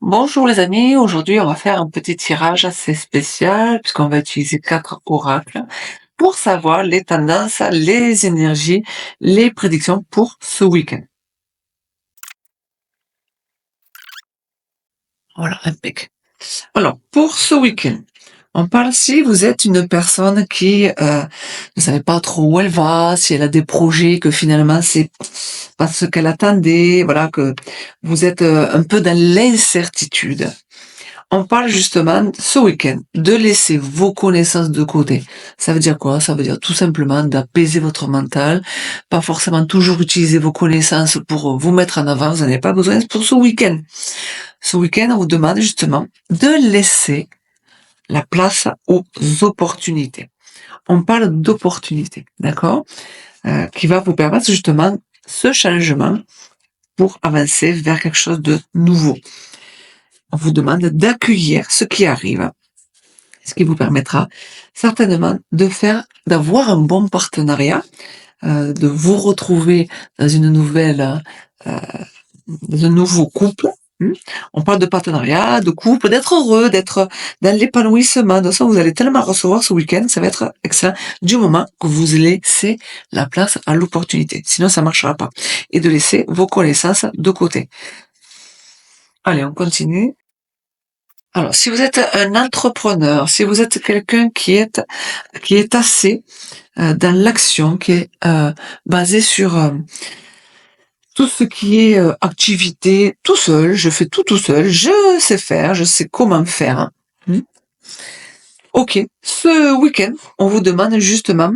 Bonjour les amis, aujourd'hui on va faire un petit tirage assez spécial puisqu'on va utiliser 4 oracles pour savoir les tendances, les énergies, les prédictions pour ce week-end. Voilà, impec. Alors, pour ce week-end, on parle si vous êtes une personne qui ne savait pas trop où elle va, si elle a des projets que finalement c'est pas ce qu'elle attendait, voilà, que vous êtes un peu dans l'incertitude. On parle justement ce week-end de laisser vos connaissances de côté. Ça veut dire quoi? Ça veut dire tout simplement d'apaiser votre mental, pas forcément toujours utiliser vos connaissances pour vous mettre en avant, vous n'en avez pas besoin pour ce week-end. Ce week-end, on vous demande justement de laisser la place aux opportunités. On parle d'opportunités, d'accord? Qui va vous permettre justement ce changement pour avancer vers quelque chose de nouveau. On vous demande d'accueillir ce qui arrive, ce qui vous permettra certainement d'avoir un bon partenariat, de vous retrouver dans une nouvelle, euh, dans un nouveau couple. On parle de partenariat, de couple, d'être heureux, d'être dans l'épanouissement. De toute façon, vous allez tellement recevoir ce week-end, ça va être excellent, du moment que vous laissez la place à l'opportunité. Sinon, ça marchera pas. Et de laisser vos connaissances de côté. Allez, on continue. Alors, si vous êtes un entrepreneur, si vous êtes quelqu'un qui est assez dans l'action, qui est basé sur tout ce qui est activité tout seul, je fais tout seul, je sais faire, je sais comment faire. Hmm. Ok, ce week-end, on vous demande justement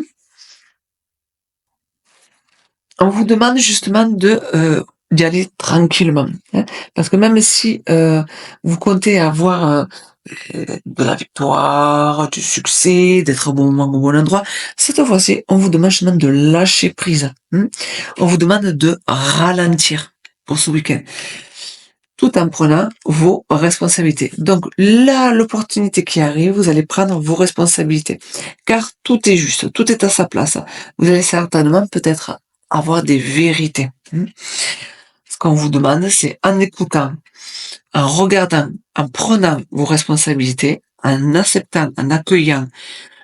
de d'y aller tranquillement, hein, parce que même si vous comptez avoir de la victoire, du succès, d'être au bon moment, au bon endroit, cette fois-ci, on vous demande justement de lâcher prise. On vous demande de ralentir pour ce week-end, tout en prenant vos responsabilités. Donc là, l'opportunité qui arrive, vous allez prendre vos responsabilités, car tout est juste, tout est à sa place. Vous allez certainement peut-être avoir des vérités. Ce qu'on vous demande, c'est en écoutant, en regardant, en prenant vos responsabilités, en acceptant, en accueillant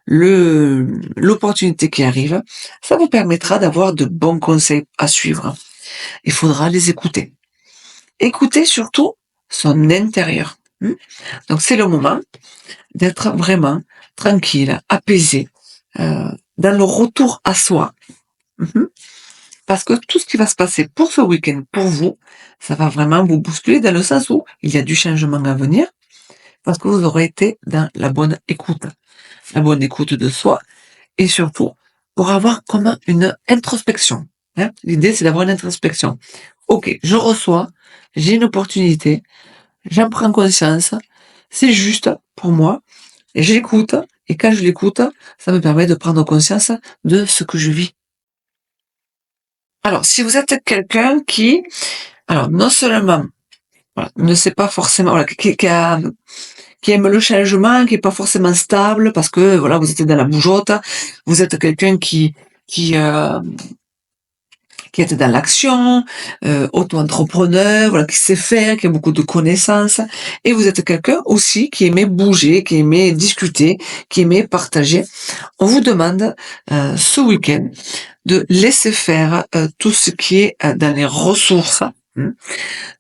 l'opportunité qui arrive, ça vous permettra d'avoir de bons conseils à suivre. Il faudra les écouter. Écoutez surtout son intérieur. Donc c'est le moment d'être vraiment tranquille, apaisé, dans le retour à soi. Mhm. Parce que tout ce qui va se passer pour ce week-end, pour vous, ça va vraiment vous bousculer dans le sens où il y a du changement à venir, parce que vous aurez été dans la bonne écoute de soi, et surtout pour avoir comme une introspection. L'idée, c'est d'avoir une introspection. Ok, je reçois, j'ai une opportunité, j'en prends conscience, c'est juste pour moi, et j'écoute, et quand je l'écoute, ça me permet de prendre conscience de ce que je vis. Alors, si vous êtes quelqu'un alors non seulement voilà, ne sait pas forcément, voilà, qui aime le changement, qui est pas forcément stable, parce que voilà, vous êtes dans la bougeotte, vous êtes quelqu'un qui euh, qui est dans l'action, auto-entrepreneur, voilà, qui sait faire, qui a beaucoup de connaissances, et vous êtes quelqu'un aussi qui aimait bouger, qui aimait discuter, qui aimait partager. On vous demande ce week-end de laisser faire tout ce qui est dans les ressources.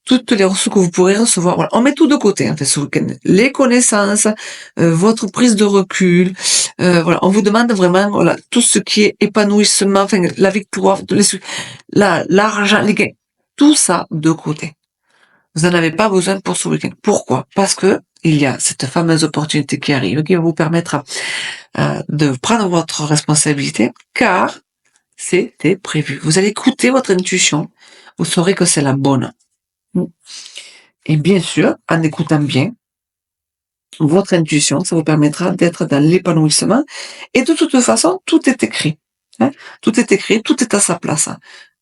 Toutes les ressources que vous pourrez recevoir. Voilà, on met tout de côté en fait ce week-end. Les connaissances, votre prise de recul, voilà, on vous demande vraiment voilà tout ce qui est épanouissement, enfin la victoire, l'argent, les gains, tout ça de côté. Vous n'en avez pas besoin pour ce week-end. Pourquoi? Parce que il y a cette fameuse opportunité qui arrive, qui va vous permettre de prendre votre responsabilité, car c'était prévu. Vous allez écouter votre intuition, vous saurez que c'est la bonne. Et bien sûr, en écoutant bien votre intuition, ça vous permettra d'être dans l'épanouissement. Et de toute façon, tout est écrit. Tout est écrit, tout est à sa place. Vous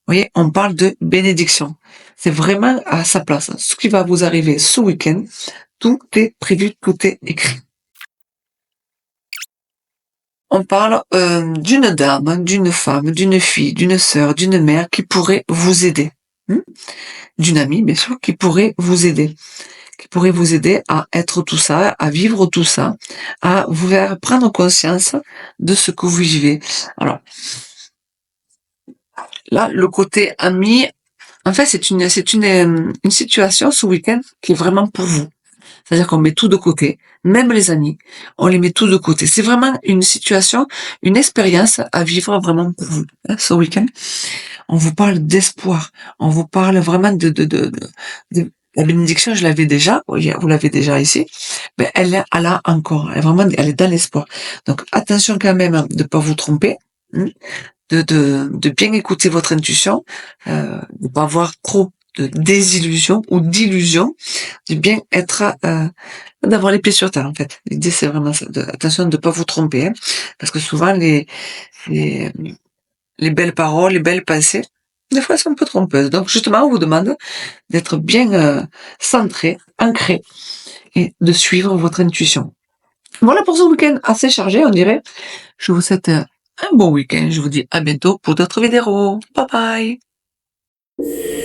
voyez, on parle de bénédiction. C'est vraiment à sa place. Ce qui va vous arriver ce week-end, tout est prévu, tout est écrit. On parle d'une dame, d'une femme, d'une fille, d'une sœur, d'une mère qui pourrait vous aider. D'une amie, bien sûr, qui pourrait vous aider. qui pourrait vous aider à être tout ça, à vivre tout ça, à vous faire prendre conscience de ce que vous vivez. Alors là, le côté ami, en fait, une situation ce week-end qui est vraiment pour vous. C'est-à-dire qu'on met tout de côté, même les amis, on les met tout de côté. C'est vraiment une situation, une expérience à vivre vraiment pour vous, hein, ce week-end. On vous parle d'espoir, on vous parle vraiment de la bénédiction, je l'avais déjà, vous l'avez déjà ici, mais elle a encore, elle est dans l'espoir. Donc attention quand même de pas vous tromper, hein, de bien écouter votre intuition, de pas avoir trop de désillusion ou d'illusion, de bien être, d'avoir les pieds sur terre en fait. L'idée c'est vraiment ça, attention de pas vous tromper, hein, parce que souvent les, les belles paroles, les belles pensées, des fois elles sont un peu trompeuses. Donc justement on vous demande d'être bien centré, ancré et de suivre votre intuition. Voilà pour ce week-end assez chargé on dirait. Je vous souhaite un bon week-end. Je vous dis à bientôt pour d'autres vidéos. Bye bye.